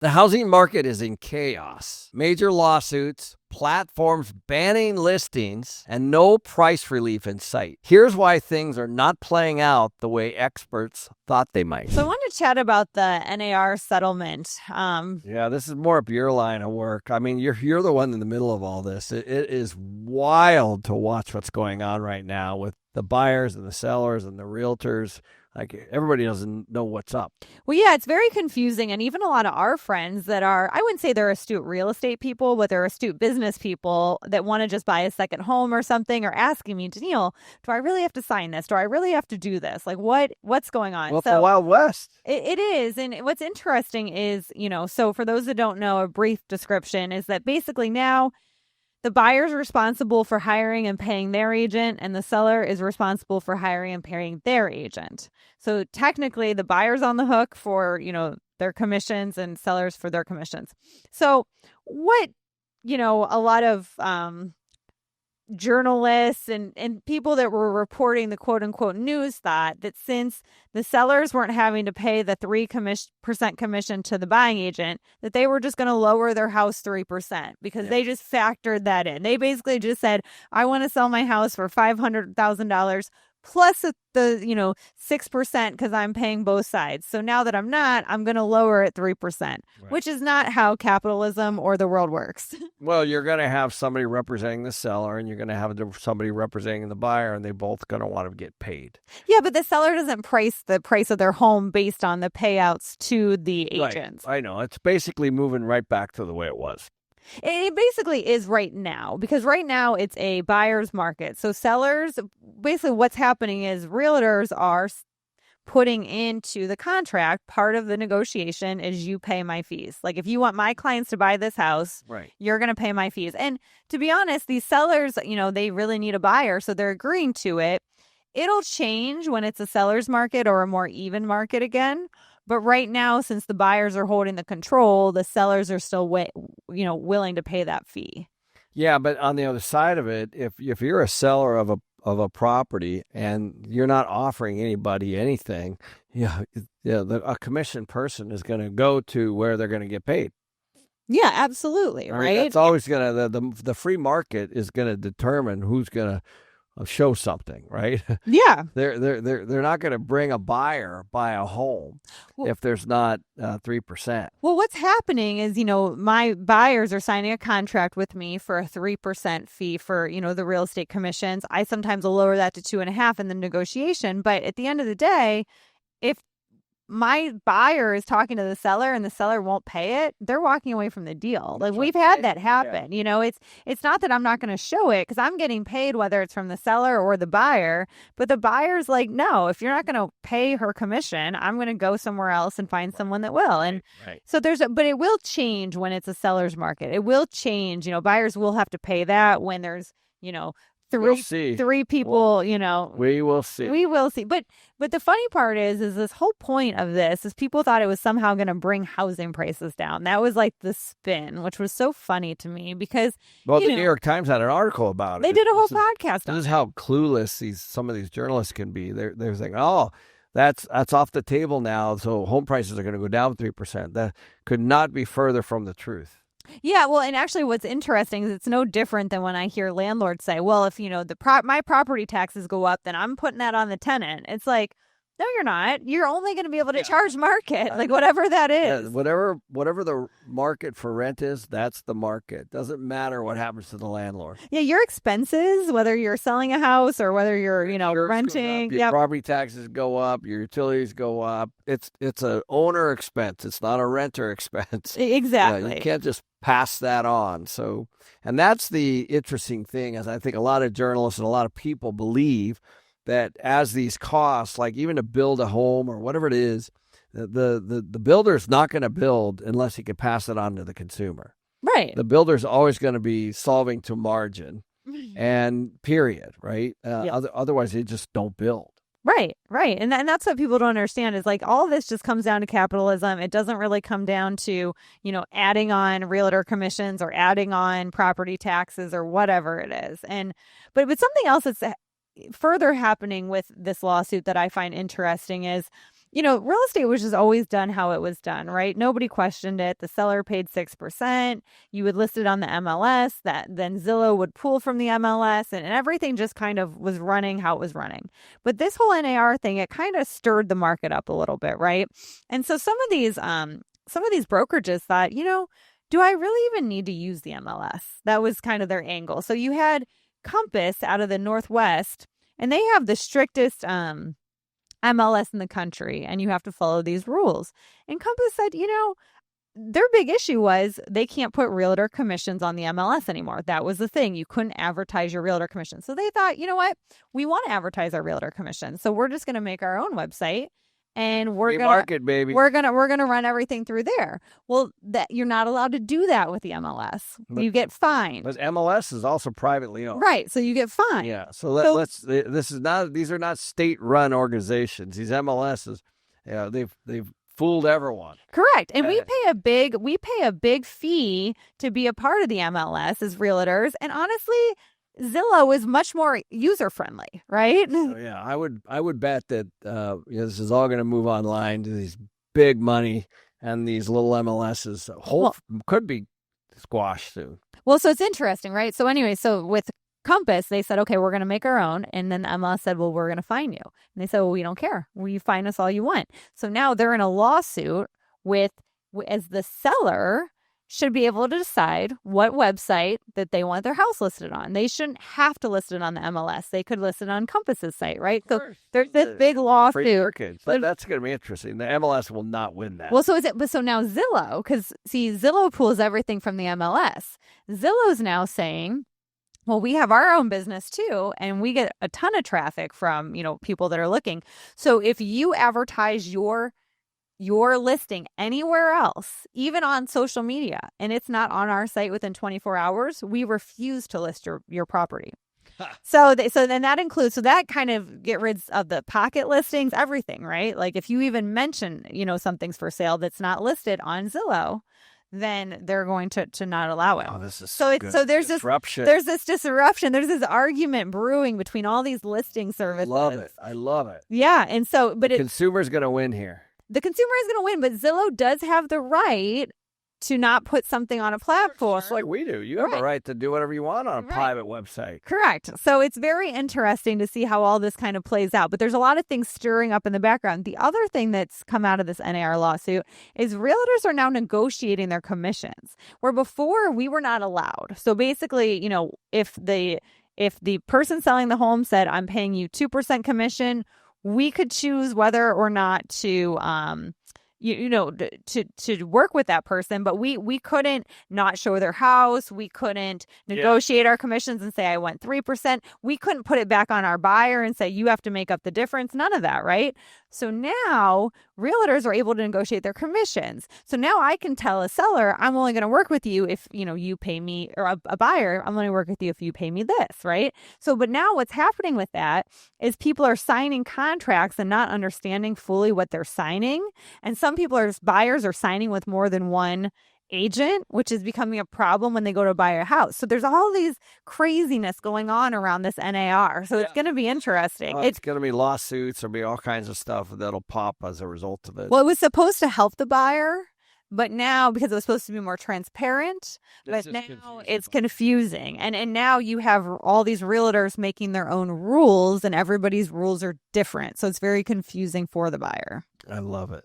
The housing market is in chaos. Major lawsuits, platforms banning listings, and no price relief in sight. Here's why things are not playing out the way experts thought they might. So I wanted to chat about the N.A.R. settlement. Yeah, this is more up your line of work. I mean, you're the one in the middle of all this. It is wild to watch what's going on right now with the buyers and the sellers and the realtors. Like, everybody doesn't know what's up. Well, yeah, it's very confusing. And even a lot of our friends that are, I wouldn't say they're astute real estate people, but they're astute business people that want to just buy a second home or something are asking me, Danille, do I really have to sign this? Do I really have to do this? Like, what's going on? Well, it's the Wild West. It is. And what's interesting is, so for those that don't know, a brief description is that basically now the buyer is responsible for hiring and paying their agent, and the seller is responsible for hiring and paying their agent. So technically, the buyer's on the hook for, their commissions and sellers for their commissions. So what, a lot of journalists and people that were reporting the quote unquote news thought that since the sellers weren't having to pay the 3% commission to the buying agent, that they were just going to lower their house 3% because they just factored that in. They basically just said, I want to sell my house for $500,000 plus the 6% because I'm paying both sides. So now that I'm not, I'm going to lower it 3%, which is not how capitalism or the world works. Well, you're going to have somebody representing the seller and you're going to have somebody representing the buyer, and they both going to want to get paid. Yeah, but the seller doesn't price the price of their home based on the payouts to the agents. Right. I know. It's basically moving right back to the way it was. It basically is right now, because right now it's a buyer's market. So sellers, basically what's happening is realtors are putting into the contract, part of the negotiation is you pay my fees. Like, if you want my clients to buy this house, you're going to pay my fees. And to be honest, these sellers, they really need a buyer, so they're agreeing to it. It'll change when it's a seller's market or a more even market again. But right now, since the buyers are holding the control, the sellers are still, willing to pay that fee. Yeah, but on the other side of it, if you're a seller of a property and you're not offering anybody anything, a commission person is going to go to where they're going to get paid. Yeah, absolutely, right? It's always going to the free market is going to determine who's going to show something, right? Yeah. They're not going to bring a buyer buy a home if there's not 3%. Well, what's happening is, my buyers are signing a contract with me for a 3% fee for, the real estate commissions. I sometimes will lower that to 2.5% in the negotiation. But at the end of the day, if my buyer is talking to the seller and the seller won't pay it, they're walking away from the deal. Like, we've had that happen. Yeah. It's not that I'm not going to show it because I'm getting paid whether it's from the seller or the buyer, but the buyer's like, no, if you're not going to pay her commission, I'm going to go somewhere else and find someone that will. And so but it will change when it's a seller's market. It will change. Buyers will have to pay that when there's, three people, We will see. We will see. But the funny part is this whole point of this is people thought it was somehow going to bring housing prices down. That was like the spin, which was so funny to me because, the New York Times had an article about it. They did a whole podcast on it. This is how clueless some of these journalists can be. They're saying, oh, that's off the table now, so home prices are going to go down 3%. That could not be further from the truth. Yeah, well, and actually what's interesting is it's no different than when I hear landlords say, well, if, my property taxes go up, then I'm putting that on the tenant. It's like, no, you're not. You're only going to be able to charge market, like whatever that is. Yeah, whatever the market for rent is, that's the market. Doesn't matter what happens to the landlord. Yeah, your expenses, whether you're selling a house or whether you're, renting. Your property taxes go up, your utilities go up. It's an owner expense. It's not a renter expense. Exactly. You can't just pass that on. So, and that's the interesting thing, is I think a lot of journalists and a lot of people believe that as these costs, like even to build a home or whatever it is, the builder's not going to build unless he can pass it on to the consumer. Right. The builder's always going to be solving to margin, and period, right? Otherwise, they just don't build. Right. And that's what people don't understand is like all this just comes down to capitalism. It doesn't really come down to, adding on realtor commissions or adding on property taxes or whatever it is. But something else that's further happening with this lawsuit that I find interesting is real estate was just always done how it was done, right? Nobody questioned it. The seller paid 6%. You would list it on the MLS, then Zillow would pull from the MLS, and everything just kind of was running how it was running. But this whole N.A.R. thing, it kind of stirred the market up a little bit, right? And so some of these brokerages thought, do I really even need to use the MLS? That was kind of their angle. So you had Compass out of the Northwest, and they have the strictest MLS in the country, and you have to follow these rules. And Compass said, their big issue was they can't put realtor commissions on the MLS anymore. That was the thing. You couldn't advertise your realtor commission. So they thought, you know what? We want to advertise our realtor commission. So we're just going to make our own website. And we're gonna run everything through there. Well, that you're not allowed to do that with the MLS. You get fined. But MLS is also privately owned, right? So you get fined. Yeah. These are not state-run organizations. These MLSs, they've fooled everyone. Correct. And we pay a big fee to be a part of the MLS as realtors. And honestly, Zillow is much more user-friendly, right? Oh, yeah, I would bet that this is all going to move online to these big money, and these little MLSs could be squashed soon. Well, so it's interesting, right? So anyway, so with Compass, they said, okay, we're going to make our own. And then the MLS said, well, we're going to fine you. And they said, well, we don't care. You fine us all you want. So now they're in a lawsuit as the seller should be able to decide what website that they want their house listed on. They shouldn't have to list it on the MLS. They could list it on Compass's site, right? So there's this big lawsuit. That's going to be interesting. The MLS will not win that. Well, so now Zillow, because see, Zillow pulls everything from the MLS. Zillow's now saying, well, we have our own business too, and we get a ton of traffic from, people that are looking. So if you advertise your listing anywhere else, even on social media, and it's not on our site within 24 hours, we refuse to list your property. So then that includes, so that kind of get rid of the pocket listings, everything, right? Like if you even mention, something's for sale that's not listed on Zillow, then they're going to not allow it. Oh, this is so good. So there's disruption. There's this disruption. There's this argument brewing between all these listing services. I love it. Yeah, and so the consumer's going to win here. The consumer is going to win, but Zillow does have the right to not put something on a platform. Just like we do. You have a right to do whatever you want on a private website. Correct. So it's very interesting to see how all this kind of plays out. But there's a lot of things stirring up in the background. The other thing that's come out of this N.A.R. lawsuit is realtors are now negotiating their commissions, where before we were not allowed. So basically, if the person selling the home said, I'm paying you 2% commission, we could choose whether or not to to work with that person, but we couldn't not show their house. We couldn't negotiate our commissions and say, I want 3%. We couldn't put it back on our buyer and say, you have to make up the difference. None of that, right? So now realtors are able to negotiate their commissions. So now I can tell a seller, I'm only going to work with you if, you pay me, or a buyer, I'm going to work with you if you pay me this, right? So, but now what's happening with that is people are signing contracts and not understanding fully what they're signing. And some buyers are signing with more than one agent, which is becoming a problem when they go to buy a house. So there's all these craziness going on around this N.A.R. So it's going to be interesting. It's going to be lawsuits. There'll be all kinds of stuff that'll pop as a result of it. Well, it was supposed to help the buyer, but now, because it was supposed to be more transparent, but now it's confusing. And now you have all these realtors making their own rules, and everybody's rules are different. So it's very confusing for the buyer. I love it.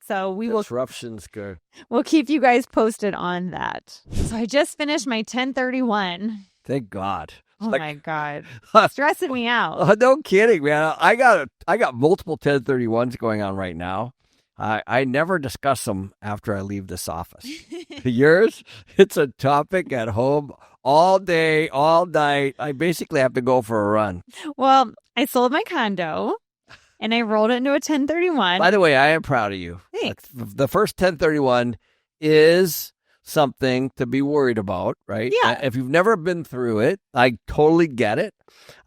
So disruption's good. We'll keep you guys posted on that. So I just finished my 1031. Thank God. Oh my God. Stressing me out. No kidding, man. I got multiple 1031s going on right now. I never discuss them after I leave this office. Yours, it's a topic at home all day, all night. I basically have to go for a run. Well, I sold my condo. And I rolled it into a 1031. By the way, I am proud of you. Thanks. The first 1031 is something to be worried about, right? Yeah. If you've never been through it, I totally get it.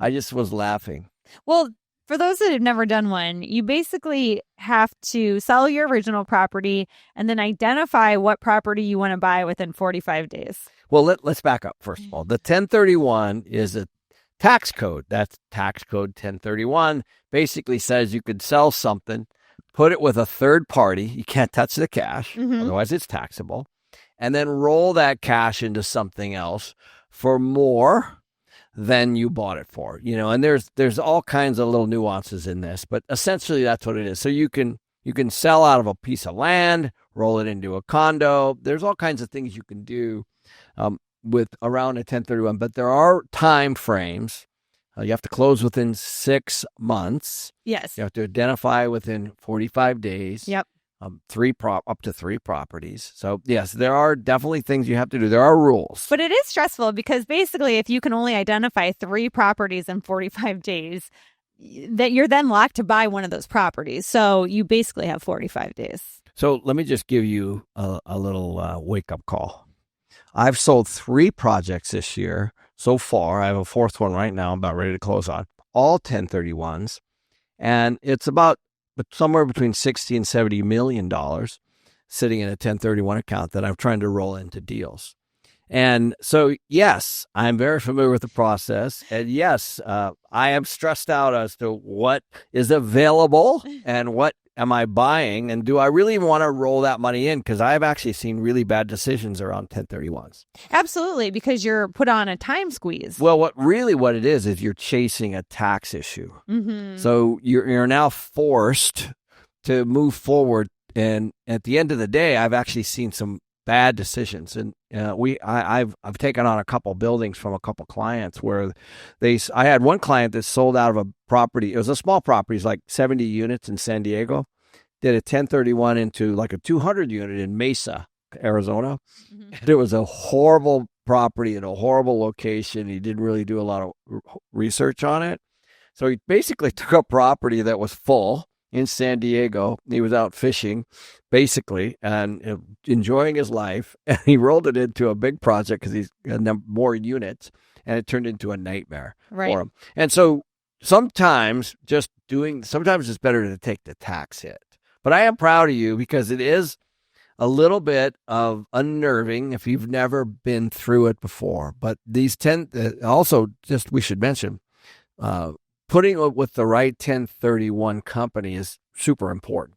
I just was laughing. Well, for those that have never done one, you basically have to sell your original property and then identify what property you want to buy within 45 days. Well, let's back up first of all. The 1031 is a tax code. That's tax code 1031. Basically says you could sell something put it with a third party. You can't touch the cash, Mhm. otherwise it's taxable. And then roll that cash into something else for more than you bought it for. And there's all kinds of little nuances in this, but essentially that's what it is. So you can sell out of a piece of land, roll it into a condo. There's all kinds of things you can do with around a 1031, but there are time frames. You have to close within 6 months. Yes. You have to identify within 45 days. Yep. Up to 3 properties. So yes, there are definitely things you have to do. There are rules. But it is stressful because basically if you can only identify 3 properties in 45 days, that you're then locked to buy one of those properties. So you basically have 45 days. So let me just give you a little wake-up call. I've sold 3 projects this year so far. I have a 4th one right now I'm about ready to close on. All 1031s. And it's about somewhere between $60 and $70 million sitting in a 1031 account that I'm trying to roll into deals. And so, yes, I'm very familiar with the process. And yes, I am stressed out as to what is available and what am I buying? And do I really want to roll that money in? Because I've actually seen really bad decisions around 1031s. Absolutely, because you're put on a time squeeze. Well, what it is you're chasing a tax issue. Mm-hmm. So you're now forced to move forward. And at the end of the day, I've actually seen some bad decisions. And I've taken on a couple buildings from a couple clients where I had one client that sold out of a property. It was a small property, it's like 70 units in San Diego. Did a 1031 into like a 200 unit in Mesa, Arizona. Mm-hmm. And it was a horrible property in a horrible location. He didn't really do a lot of research on it. So he basically took a property that was full in San Diego. He was out fishing, basically, and enjoying his life. And he rolled it into a big project because he's got more units, and it turned into a nightmare for him. And so sometimes it's better to take the tax hit. But I am proud of you because it is a little bit of unnerving if you've never been through it before. But these we should mention, putting it with the right 1031 company is super important.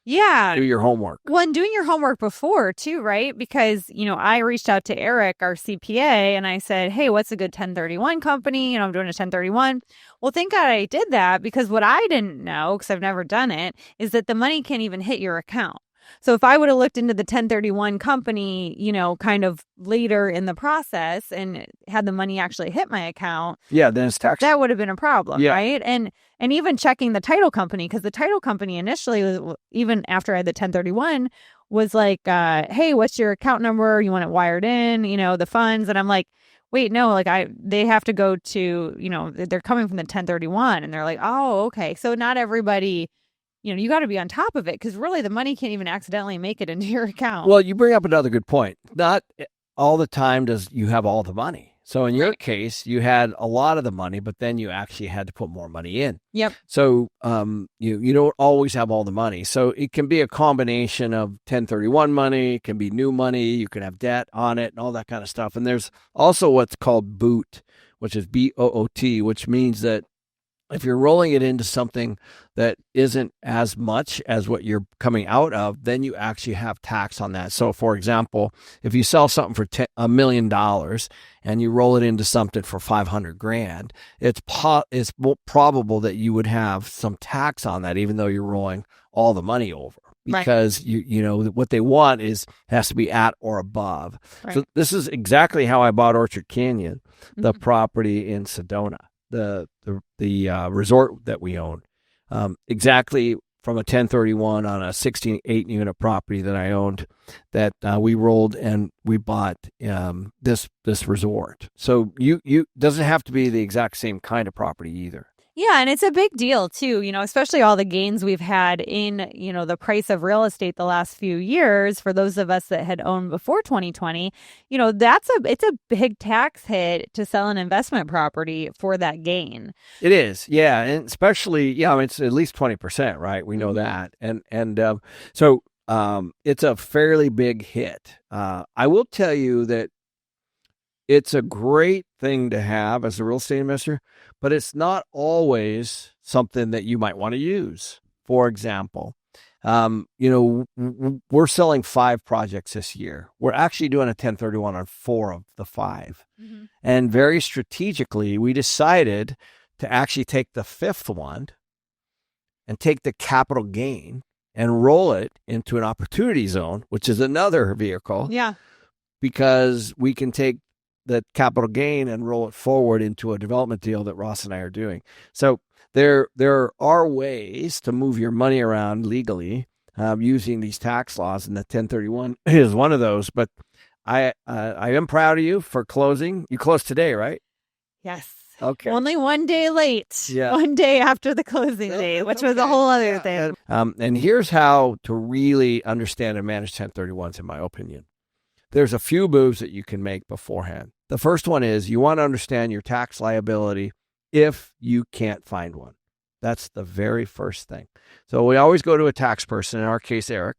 Yeah. Do your homework. Well, and doing your homework before too, right? Because, I reached out to Eric, our CPA, and I said, hey, what's a good 1031 company? I'm doing a 1031. Well, thank God I did that, because what I didn't know, because I've never done it, is that the money can't even hit your account. So if I would have looked into the 1031 company, kind of later in the process and had the money actually hit my account, then it's tax. That would have been a problem, right? And even checking the title company, because the title company initially, even after I had the 1031, was like, hey, what's your account number? You want it wired in, the funds. And I'm like, wait, no, they have to go to, they're coming from the 1031. And they're like, oh, okay. So not everybody, you got to be on top of it, because really the money can't even accidentally make it into your account. Well, you bring up another good point. Not all the time does you have all the money. So in your case, you had a lot of the money, but then you actually had to put more money in. Yep. So you don't always have all the money. So it can be a combination of 1031 money, it can be new money, you can have debt on it and all that kind of stuff. And there's also what's called BOOT, which is BOOT, which means that if you're rolling it into something that isn't as much as what you're coming out of, then you actually have tax on that. So, for example, if you sell something for $1 million and you roll it into something for $500,000, it's probable that you would have some tax on that, even though you're rolling all the money over. Because what they want has to be at or above. Right. So this is exactly how I bought Orchard Canyon, the property in Sedona. The resort that we own, exactly from a 1031 on a 16.8 unit property that I owned, that we rolled and we bought this resort. So you doesn't have to be the exact same kind of property either. Yeah, and it's a big deal too, especially all the gains we've had in, the price of real estate the last few years. For those of us that had owned before 2020, it's a big tax hit to sell an investment property for that gain. It is, yeah, and especially, it's at least 20%, right? We know that, and so it's a fairly big hit. I will tell you that it's a great thing to have as a real estate investor, but it's not always something that you might want to use. For example, We're selling 5 projects this year. We're actually doing a 1031 on 4 of the 5. Mm-hmm. And very strategically, we decided to actually take the 5th one and take the capital gain and roll it into an opportunity zone, which is another vehicle. Yeah. Because we can take the capital gain and roll it forward into a development deal that Ross and I are doing. So there are ways to move your money around legally using these tax laws, and the 1031 is one of those. But I am proud of you for closing. You closed today, right? Yes. Okay. Only one day late. Yeah. One day after the closing date, which was a whole other thing. And here's how to really understand and manage 1031s, in my opinion. There's a few moves that you can make beforehand. The first one is you want to understand your tax liability if you can't find one. That's the very first thing. So we always go to a tax person, in our case, Eric,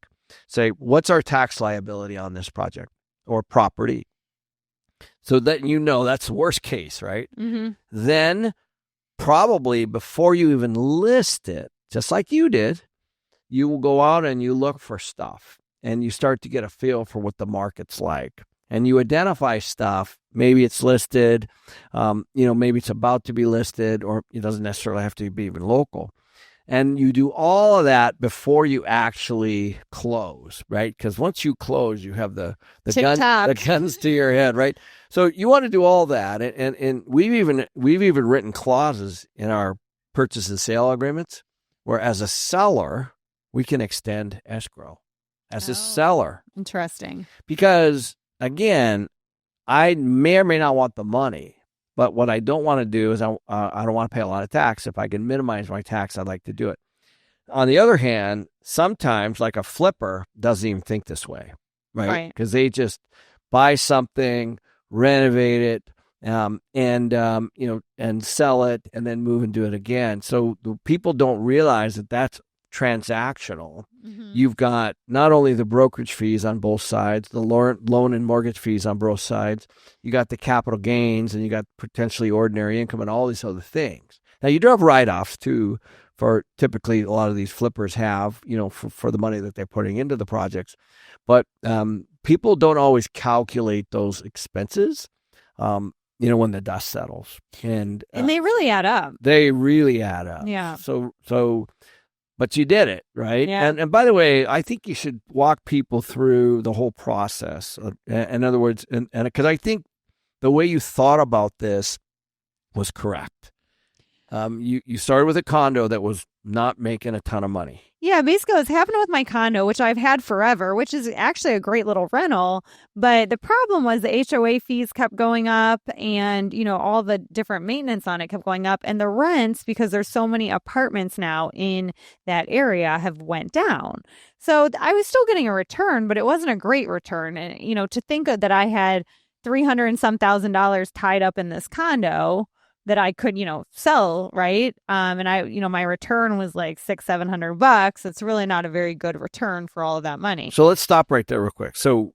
say, what's our tax liability on this project or property? So that that's the worst case, right? Mm-hmm. Then probably before you even list it, just like you did, you will go out and you look for stuff. And you start to get a feel for what the market's like. And you identify stuff. Maybe it's listed, maybe it's about to be listed, or it doesn't necessarily have to be even local. And you do all of that before you actually close, right? Because once you close, you have the guns to your head, right? So you want to do all that. And we've even written clauses in our purchase and sale agreements where as a seller, we can extend escrow. As a seller. Interesting. Because, again, I may or may not want the money, but what I don't want to do is I don't want to pay a lot of tax. If I can minimize my tax, I'd like to do it. On the other hand, sometimes, like a flipper doesn't even think this way, right? Because they just buy something, renovate it, and sell it, and then move and do it again. So the people don't realize that that's transactional. Mm-hmm. You've got not only the brokerage fees on both sides, the loan and mortgage fees on both sides, you got the capital gains, and you got potentially ordinary income and all these other things. Now, you do have write-offs too, for typically a lot of these flippers have, for the money that they're putting into the projects. But people don't always calculate those expenses, when the dust settles. And they really add up. They really add up. Yeah. So but you did it, right? Yeah. And by the way, I think you should walk people through the whole process. In other words, and because I think the way you thought about this was correct. You started with a condo that was not making a ton of money. Yeah, basically what's happened with my condo, which I've had forever, which is actually a great little rental. But the problem was the HOA fees kept going up, and, all the different maintenance on it kept going up. And the rents, because there's so many apartments now in that area, have went down. So I was still getting a return, but it wasn't a great return. And, to think that I had $300 and some thousand tied up in this condo that I could, sell, right? And I, my return was like $600-700. It's really not a very good return for all of that money. So let's stop right there real quick. So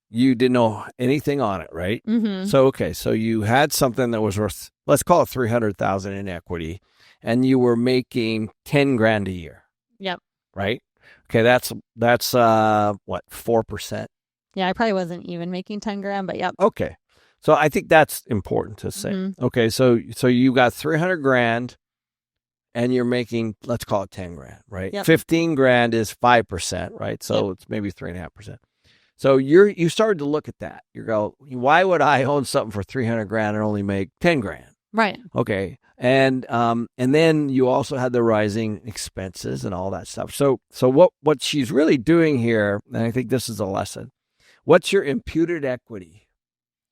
you didn't know anything on it, right? Mm-hmm. So, okay. So you had something that was worth, let's call it $300,000 in equity, and you were making $10,000 a year. Yep. Right? Okay. That's what, 4%? Yeah. I probably wasn't even making $10,000, but yep. Okay. So I think that's important to say. Mm-hmm. Okay, so you got $300,000, and you're making, let's call it $10,000, right? Yep. $15,000 is 5%, right? So It's maybe 3.5%. So you started to look at that. You go, why would I own something for $300,000 and only make $10,000? Right. Okay, and then you also had the rising expenses and all that stuff. So what she's really doing here, and I think this is a lesson. What's your imputed equity?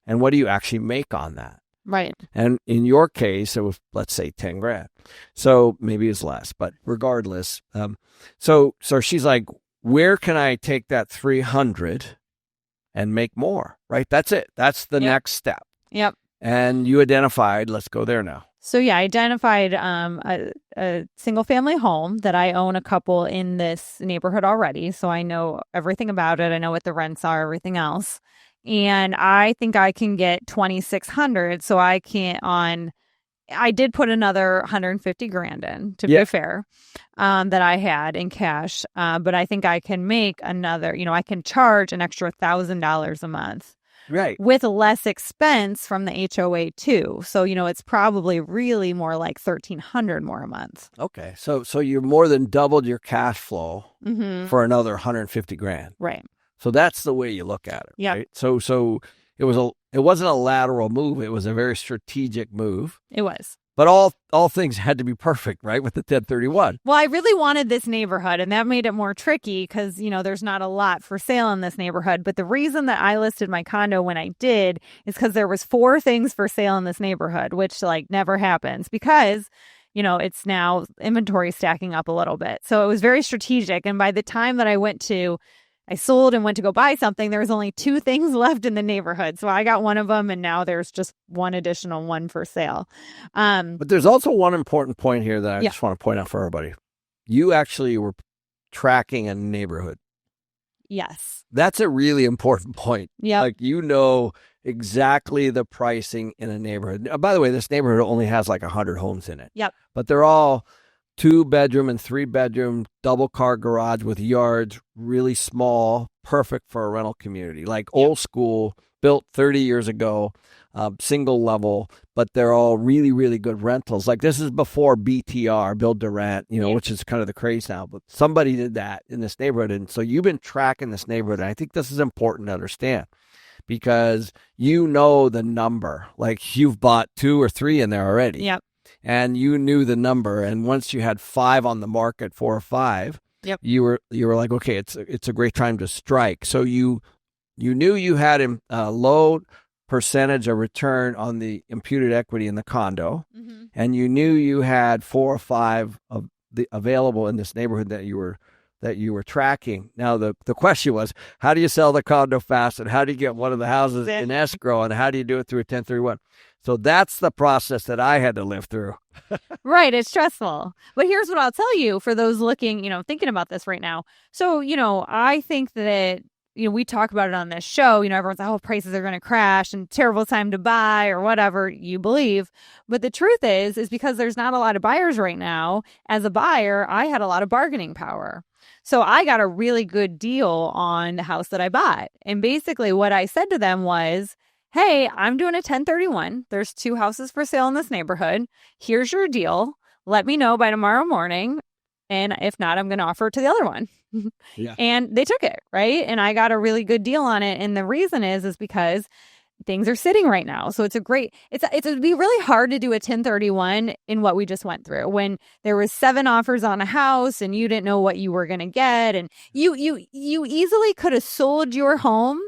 And what do you actually make on that? Right. And in your case, it was, let's say, $10,000. So maybe it's less, but regardless. So she's like, where can I take that 300 and make more? Right. That's it. That's the next step. Yep. And you identified, let's go there now. So I identified a single family home that I own a couple in this neighborhood already. So I know everything about it. I know what the rents are, everything else. And I think I can get $2,600, so I can, on I did put another 150 grand in, to Yeah. be fair, that I had in cash. But I think I can make another, I can charge an extra $1,000 a month Right. with less expense from the HOA too. So, it's probably really more like 1,300 more a month. Okay. So you more than doubled your cash flow Mm-hmm. for another 150 grand. Right. So that's the way you look at it. Yep. Right. So it wasn't a lateral move. It was a very strategic move. It was. But all things had to be perfect, right, with the 1031. Well, I really wanted this neighborhood, and that made it more tricky because, there's not a lot for sale in this neighborhood. But the reason that I listed my condo when I did is because there was 4 things for sale in this neighborhood, which never happens because, it's now inventory stacking up a little bit. So it was very strategic. And by the time that I sold and went to go buy something, there was only 2 things left in the neighborhood. So I got one of them, and now there's just one additional one for sale. But there's also one important point here that I just want to point out for everybody. You actually were tracking a neighborhood. Yes. That's a really important point. Yeah. Exactly the pricing in a neighborhood. By the way, this neighborhood only has 100 homes in it. Yep. But they're all 2-bedroom and 3-bedroom double car garage with yards, really small, perfect for a rental community, old school, built 30 years ago, single level, but they're all really, really good rentals. This is before BTR, build to rent, which is kind of the craze now, but somebody did that in this neighborhood. And so you've been tracking this neighborhood. And I think this is important to understand because the number, you've bought 2 or 3 in there already. Yep. And you knew the number, and once you had 5 on the market, 4 or 5, yep, you were like, okay, it's a great time to strike. So you knew you had a low percentage of return on the imputed equity in the condo, mm-hmm, and you knew you had 4 or 5 of the available in this neighborhood that you were tracking. Now the question was, how do you sell the condo fast, and how do you get one of the houses in escrow, and how do you do it through a 1031? So that's the process that I had to live through. Right. It's stressful. But here's what I'll tell you for those looking, thinking about this right now. So, I think that, we talk about it on this show, everyone's like, oh, prices are going to crash and terrible time to buy or whatever you believe. But the truth is because there's not a lot of buyers right now. As a buyer, I had a lot of bargaining power. So I got a really good deal on the house that I bought. And basically what I said to them was, hey, I'm doing a 1031. There's 2 houses for sale in this neighborhood. Here's your deal. Let me know by tomorrow morning. And if not, I'm going to offer it to the other one. Yeah. And they took it, right? And I got a really good deal on it. And the reason is because things are sitting right now. So it would be really hard to do a 1031 in what we just went through when there was 7 offers on a house and you didn't know what you were going to get. And you easily could have sold your home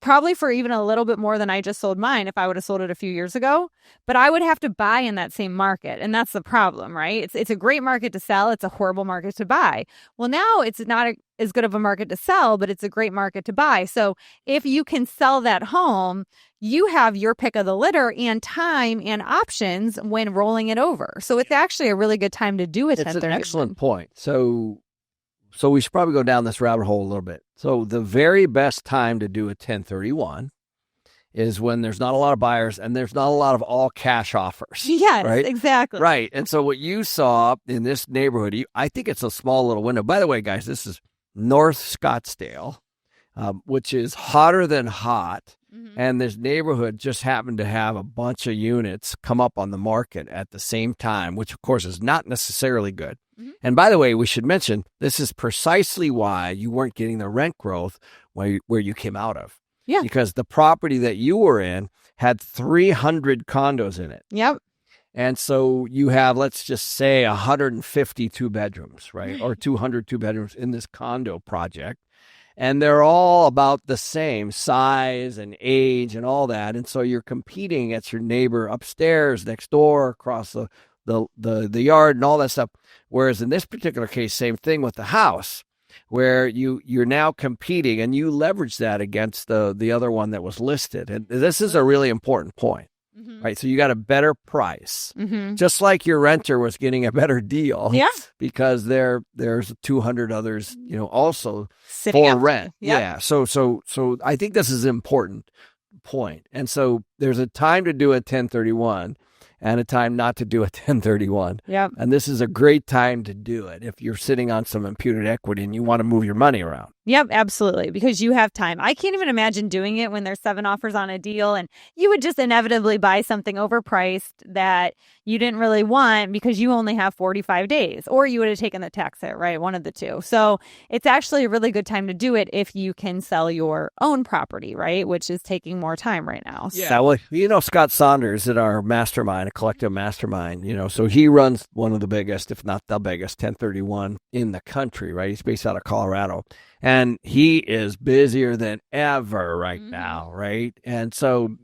probably for even a little bit more than I just sold mine if I would have sold it a few years ago. But I would have to buy in that same market. And that's the problem, right? It's a great market to sell. It's a horrible market to buy. Well, now it's not as good of a market to sell, but it's a great market to buy. So if you can sell that home, you have your pick of the litter and time and options when rolling it over. So it's actually a really good time to do a 1031. It's an excellent point. So we should probably go down this rabbit hole a little bit. So the very best time to do a 1031 is when there's not a lot of buyers and there's not a lot of all cash offers. Yes, right? Exactly. Right. And so what you saw in this neighborhood, I think it's a small little window. By the way, guys, this is North Scottsdale, which is hotter than hot. Mm-hmm. And this neighborhood just happened to have a bunch of units come up on the market at the same time, which of course is not necessarily good. Mm-hmm. And by the way, we should mention, this is precisely why you weren't getting the rent growth where you came out of. Yeah. Because the property that you were in had 300 condos in it. Yep. And so you have, let's just say, 152 bedrooms, right? Or 202 bedrooms in this condo project. And they're all about the same size and age and all that. And so you're competing against your neighbor upstairs, next door, across the yard and all that stuff. Whereas in this particular case, same thing with the house, where you're now competing and you leverage that against the other one that was listed. And this is a really important point. Mm-hmm. Right. So you got a better price, mm-hmm. just like your renter was getting a better deal. Yeah. Because there's 200 others, also sitting for up. rent. Yep. Yeah. So I think this is an important point. And so there's a time to do a 1031. and a time not to do a 1031. Yep. And this is a great time to do it if you're sitting on some imputed equity and you want to move your money around. Yep, absolutely. Because you have time. I can't even imagine doing it when there's 7 offers on a deal and you would just inevitably buy something overpriced that you didn't really want because you only have 45 days, or you would have taken the tax hit, right? One of the two. So it's actually a really good time to do it if you can sell your own property, right? Which is taking more time right now. Yeah. Well, Scott Saunders at our mastermind, a collective mastermind, so he runs one of the biggest, if not the biggest, 1031 in the country, right? He's based out of Colorado. And he is busier than ever right now, right? And so,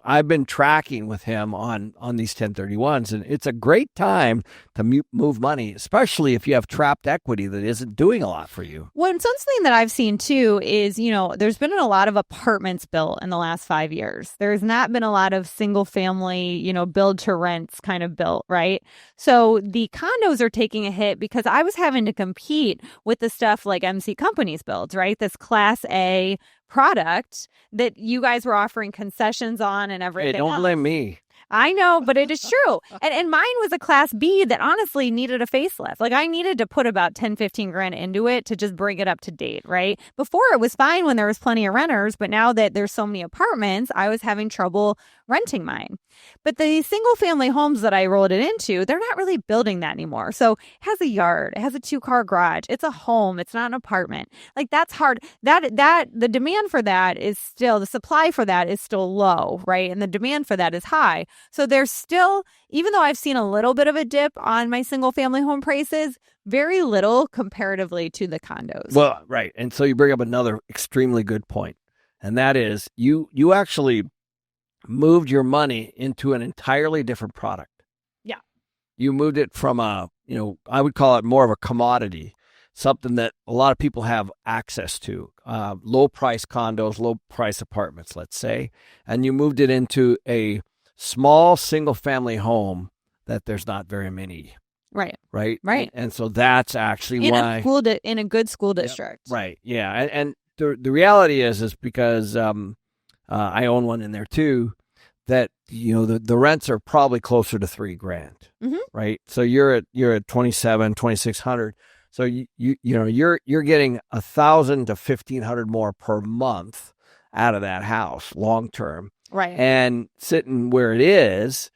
I've been tracking with him on these 1031s, and it's a great time to move money, especially if you have trapped equity that isn't doing a lot for you. Well, and something that I've seen too is, there's been a lot of apartments built in the last 5 years. There's not been a lot of single family, build to rents kind of built, right? So the condos are taking a hit because I was having to compete with the stuff like MC Companies builds, right? This Class A product that you guys were offering concessions on and everything. Hey, don't blame me. I know, but it is true. And mine was a Class B that honestly needed a facelift. Like I needed to put about 10, 15 grand into it to just bring it up to date, right? Before it was fine when there was plenty of renters, but now that there's so many apartments, I was having trouble renting mine. But the single family homes that I rolled it into, they're not really building that anymore. So it has a yard, it has a 2-car garage, it's a home, it's not an apartment. Like that's hard. That the demand for that is still, the supply for that is still low, right? And the demand for that is high. So there's still, even though I've seen a little bit of a dip on my single family home prices, very little comparatively to the condos. Well, right. And so you bring up another extremely good point. And that is you actually moved your money into an entirely different product. Yeah. You moved it from I would call it more of a commodity, something that a lot of people have access to, low price condos, low price apartments, let's say, and you moved it into a small single family home that there's not very many. Right. Right. Right. And so that's actually in why in a good school district. Yep, right. Yeah. And the reality is because I own one in there too, that the rents are probably closer to $3,000, right? So you're at 2,600. So you're getting 1,000 to 1,500 more per month out of that house long term, right? And sitting where it is,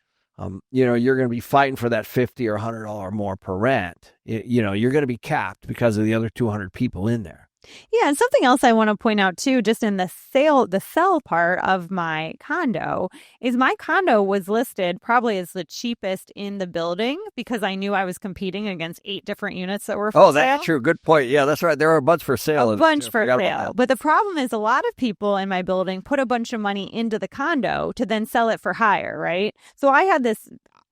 you're going to be fighting for that $50 or $100 more per rent. You're going to be capped because of the other 200 people in there. Yeah, and something else I want to point out too, just in the sell part of my condo, is my condo was listed probably as the cheapest in the building because I knew I was competing against 8 different units that were for sale. Oh, that's true. Good point. Yeah, that's right. There are a bunch for sale. But the problem is a lot of people in my building put a bunch of money into the condo to then sell it for higher, right? So I had this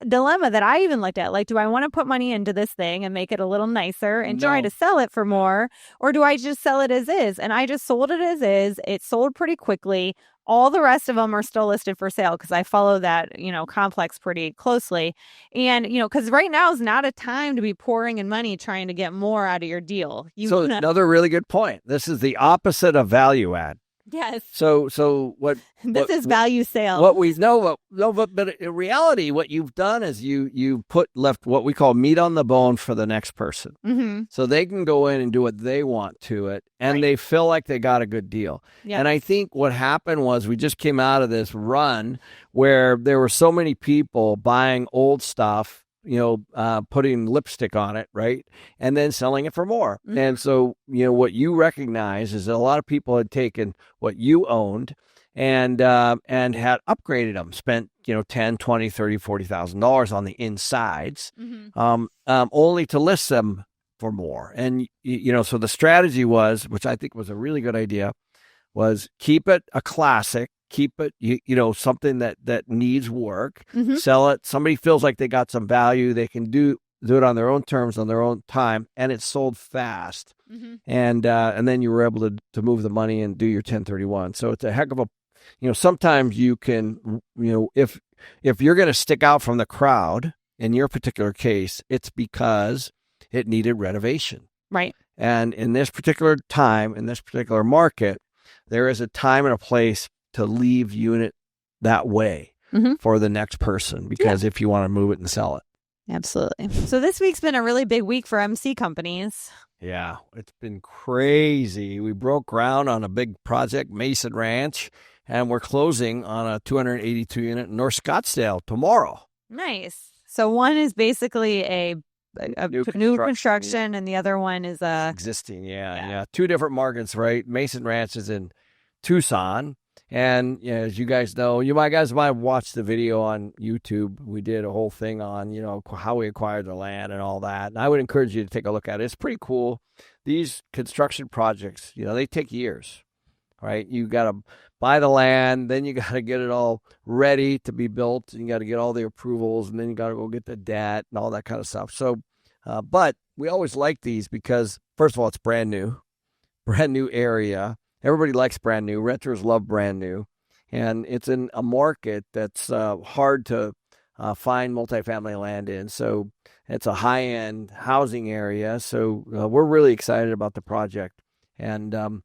dilemma that I even looked at, like, do I want to put money into this thing and make it a little nicer and try to sell it for more, or do I just sell it as is? And I just sold it as is. It sold pretty quickly. All the rest of them are still listed for sale because I follow that, complex pretty closely. And, because right now is not a time to be pouring in money trying to get more out of your deal. So another really good point. This is the opposite of value add. Yes. So what? This is value sale. What we know, but in reality, what you've done is you left what we call meat on the bone for the next person, so they can go in and do what they want to it, and they feel like they got a good deal. Yep. And I think what happened was we just came out of this run where there were so many people buying old stuff, putting lipstick on it, right? And then selling it for more. Mm-hmm. And so, what you recognize is that a lot of people had taken what you owned and had upgraded them, spent, $10, $20, $30, $40,000 on the insides, only to list them for more. And, so the strategy was, which I think was a really good idea, was keep it a classic. Keep it, something that needs work, sell it. Somebody feels like they got some value. They can do it on their own terms, on their own time, and it's sold fast. And then you were able to move the money and do your 1031. So it's a heck of a, sometimes you can, if you're going to stick out from the crowd, in your particular case, it's because it needed renovation. Right. And in this particular time, in this particular market, there is a time and a place to leave unit that way. for the next person, because if you want to move it and sell it. Absolutely. So this week's been a really big week for MC companies. Yeah, it's been crazy. We broke ground on a big project, Mason Ranch, and we're closing on a 282 unit in North Scottsdale tomorrow. Nice. So one is basically a new construction, and the other one is existing. Yeah. Two different markets, right? Mason Ranch is in Tucson. And as you guys know, you guys might have watched the video on YouTube. We did a whole thing on, how we acquired the land and all that. And I would encourage you to take a look at it. It's pretty cool. These construction projects, they take years, right? You got to buy the land, then you got to get it all ready to be built. And you got to get all the approvals, and then you got to go get the debt and all that kind of stuff. So, but we always like these because, first of all, it's brand new area. Everybody likes brand new. Renters love brand new. And it's in a market that's hard to find multifamily land in. So it's a high-end housing area. So we're really excited about the project. And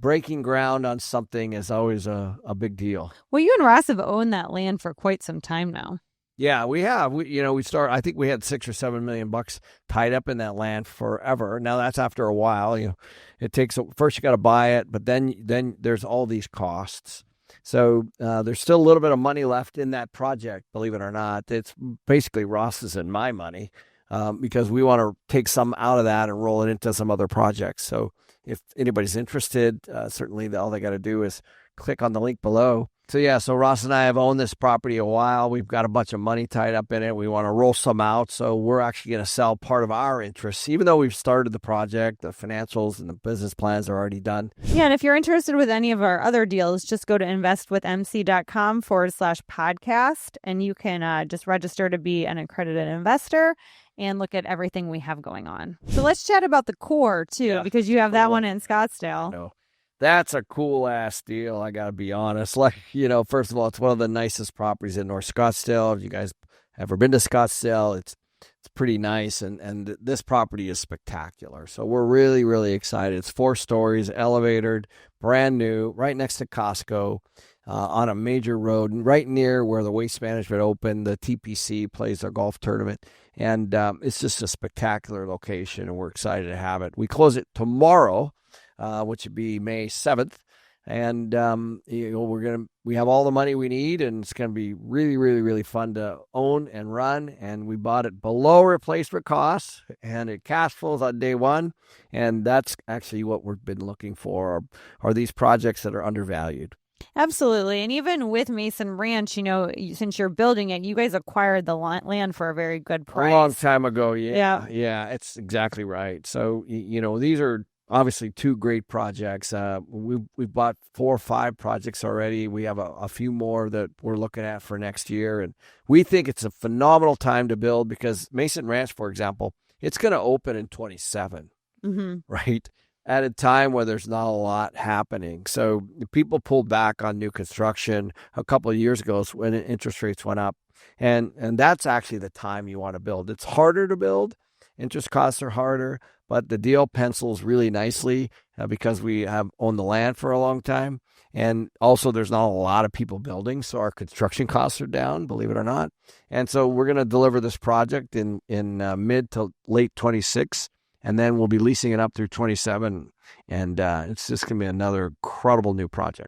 breaking ground on something is always a big deal. Well, you and Ross have owned that land for quite some time now. Yeah, we have. I think we had $6 or $7 million tied up in that land forever. Now that's after a while. It takes first you got to buy it, but then there's all these costs. So there's still a little bit of money left in that project, believe it or not. It's basically Ross's and my money because we want to take some out of that and roll it into some other projects. So if anybody's interested, certainly all they got to do is click on the link below. So Ross and I have owned this property a while. We've got a bunch of money tied up in it. We want to roll some out. So we're actually going to sell part of our interests, even though we've started the project. The financials and the business plans are already done. Yeah. And if you're interested with any of our other deals, just go to investwithmc.com/podcast, and you can just register to be an accredited investor and look at everything we have going on. So let's chat about the core too, because you have that one in Scottsdale. No. That's a cool ass deal. I got to be honest. First of all, it's one of the nicest properties in North Scottsdale. If you guys ever been to Scottsdale, it's pretty nice. And this property is spectacular. So we're really, really excited. It's 4 stories, elevated, brand new, right next to Costco, on a major road, and right near where the Waste Management Open, the TPC plays their golf tournament. And it's just a spectacular location, and we're excited to have it. We close it tomorrow, which would be May 7th. And, we have all the money we need, and it's going to be really, really, really fun to own and run. And we bought it below replacement costs, and it cash flows on day one. And that's actually what we've been looking for, are these projects that are undervalued. Absolutely. And even with Mason Ranch, since you're building it, you guys acquired the land for a very good price. A long time ago. Yeah, it's exactly right. So, these are obviously 2 great projects. We've bought 4 or 5 projects already. We have a few more that we're looking at for next year. And we think it's a phenomenal time to build because Mason Ranch, for example, it's going to open in 27, right? At a time where there's not a lot happening. So people pulled back on new construction a couple of years ago when interest rates went up. And that's actually the time you want to build. It's harder to build. Interest costs are harder, but the deal pencils really nicely because we have owned the land for a long time. And also there's not a lot of people building, so our construction costs are down, believe it or not. And so we're going to deliver this project in mid to late 26. And then we'll be leasing it up through 27. And it's just going to be another incredible new project.